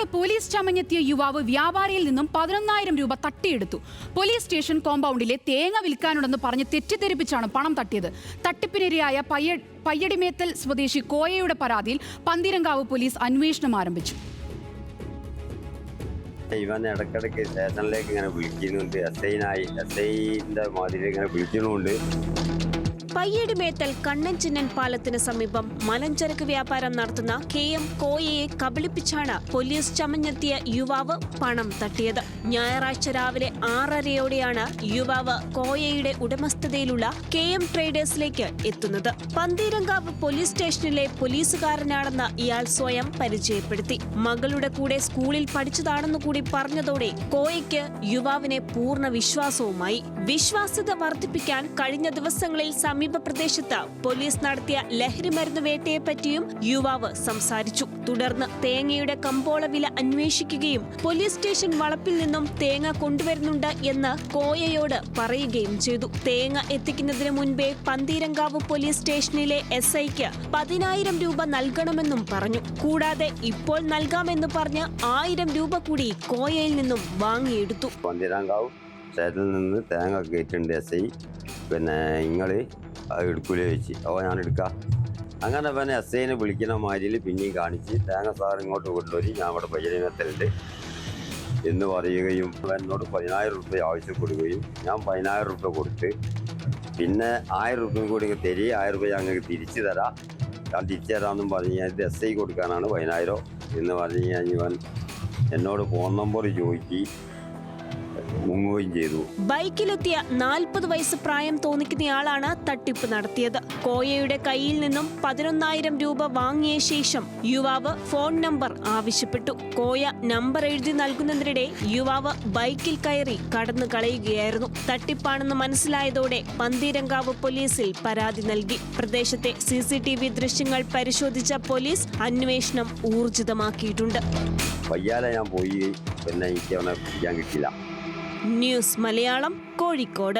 തേങ്ങയോട് police ചമഞ്ഞെത്തിയ യുവാവ് വ്യാപാരിയിൽ നിന്നും 11,000 രൂപ തട്ടിയെടുത്തു. പോലീസ് സ്റ്റേഷൻ കോമ്പൗണ്ടിലെ തേങ്ങ വിൽക്കാനുണ്ടെന്ന് പറഞ്ഞ് തെറ്റിദ്ധരിപ്പിച്ചാണ് പണം തട്ടിയത്. തട്ടിപ്പിനിരയായ പയ്യടിമേത്തൽ സ്വദേശി കോയയുടെ പരാതിയിൽ പന്തീരങ്കാവ് പോലീസ് അന്വേഷണം ആരംഭിച്ചു. ഇവൻ ഇടയ്ക്കിടയ്ക്ക് സ്റ്റേഷനിലേക്ക് ഇങ്ങനെ വിളിക്കുന്നുണ്ട്. എസ്ഐന്റെ മാതിരി ഇങ്ങനെ വിളിക്കുന്നുണ്ട്. പയ്യടിമേത്തൽ കണ്ണൻ ചിന്നൻ പാലത്തിന് സമീപം മലഞ്ചരക്ക് വ്യാപാരം നടത്തുന്ന KM കോയയെ കബളിപ്പിച്ചാണ് പോലീസ് ചമഞ്ഞെത്തിയ യുവാവ് പണം തട്ടിയത്. ഞായറാഴ്ച രാവിലെ 6:30യോടെയാണ് യുവാവ് കോയയുടെ ഉടമസ്ഥതയിലുള്ള KM ട്രേഡേഴ്സിലേക്ക് എത്തുന്നത്. പന്തീരങ്കാവ് പോലീസ് സ്റ്റേഷനിലെ പോലീസുകാരനാണെന്ന് ഇയാൾ സ്വയം പരിചയപ്പെടുത്തി. മകളുടെ കൂടെ സ്കൂളിൽ പഠിച്ചതാണെന്നു കൂടി പറഞ്ഞതോടെ കോയയ്ക്ക് യുവാവിനെ പൂർണ്ണ വിശ്വാസവുമായി. വിശ്വാസ്യത വർദ്ധിപ്പിക്കാൻ കഴിഞ്ഞ ദിവസങ്ങളിൽ സമീപ പ്രദേശത്ത് പോലീസ് നടത്തിയ ലഹരിമരുന്ന് വേട്ടയെപ്പറ്റിയും യുവാവ് സംസാരിച്ചു. തുടർന്ന് തേങ്ങയുടെ കമ്പോള വില അന്വേഷിക്കുകയും പോലീസ് സ്റ്റേഷൻ വളപ്പിൽ നിന്നും തേങ്ങ കൊണ്ടുവരുന്നുണ്ട് എന്ന് കോയയോട് പറയുകയും ചെയ്തു. തേങ്ങ എത്തിക്കുന്നതിന് മുൻപേ പന്തീരങ്കാവ് പോലീസ് സ്റ്റേഷനിലെ SIക്ക് 10,000 രൂപ നൽകണമെന്നും പറഞ്ഞു. കൂടാതെ ഇപ്പോൾ നൽകാമെന്ന് പറഞ്ഞ് 1,000 രൂപ കൂടി കോയയിൽ നിന്നും വാങ്ങിയെടുത്തു. പന്തീരങ്കാവ് സ്റ്റേഷനിൽ നിന്ന് തേങ്ങ കയറ്റുണ്ട് SI. പിന്നെ നിങ്ങൾ അത് എടുക്കൂലേ വെച്ച് ഞാൻ എടുക്കാം. അങ്ങനെ പിന്നെ SIനെ വിളിക്കുന്ന മാതിരിയിൽ പിന്നെയും കാണിച്ച് തേങ്ങ സാർ ഇങ്ങോട്ട് കൊണ്ടുവരി, ഞാൻ അവിടെ പയ്യടിമേത്തലുണ്ട് എന്ന് പറയുകയും എന്നോട് 10,000 രൂപ ആവശ്യപ്പെടുകയും ഞാൻ 10,000 രൂപ കൊടുത്ത് പിന്നെ 1,000 രൂപ കൂടി തരി, 1,000 രൂപ ഞങ്ങൾക്ക് തിരിച്ചു തരാം, ഞാൻ തിരിച്ചു തരാമെന്നും പറഞ്ഞ് ഞാൻ SI കൊടുക്കാനാണ് 10,000 എന്ന് പറഞ്ഞ് ഞാൻ ഇവൻ എന്നോട് ഫോൺ നമ്പർ ചോദിച്ച് മുങ്ങുകയും ചെയ്തു. ബൈക്കിലെത്തിയ 40 വയസ്സ് പ്രായം തോന്നിക്കുന്നയാളാണ് തട്ടിപ്പ് നടത്തിയത്. കോയയുടെ കയ്യിൽ നിന്നും 11,000 രൂപ വാങ്ങിയ ശേഷം യുവാവ് ഫോൺ നമ്പർ ആവശ്യപ്പെട്ടു. കോയ നമ്പർ എഴുതി നൽകുന്നതിനിടെ യുവാവ് ബൈക്കിൽ കയറി കടന്നു കളയുകയായിരുന്നു. തട്ടിപ്പാണെന്ന് മനസ്സിലായതോടെ പന്തീരങ്കാവ് പോലീസിൽ പരാതി നൽകി. പ്രദേശത്തെ CCTV ദൃശ്യങ്ങൾ പരിശോധിച്ച പോലീസ് അന്വേഷണം ഊർജിതമാക്കിയിട്ടുണ്ട്. വയ്യാലെ ഞാൻ പോയി, പിന്നെ എനിക്ക് അവനെ പിടിക്കാൻ കിട്ടില്ല. ന്യൂസ് മലയാളം, കോഴിക്കോട്.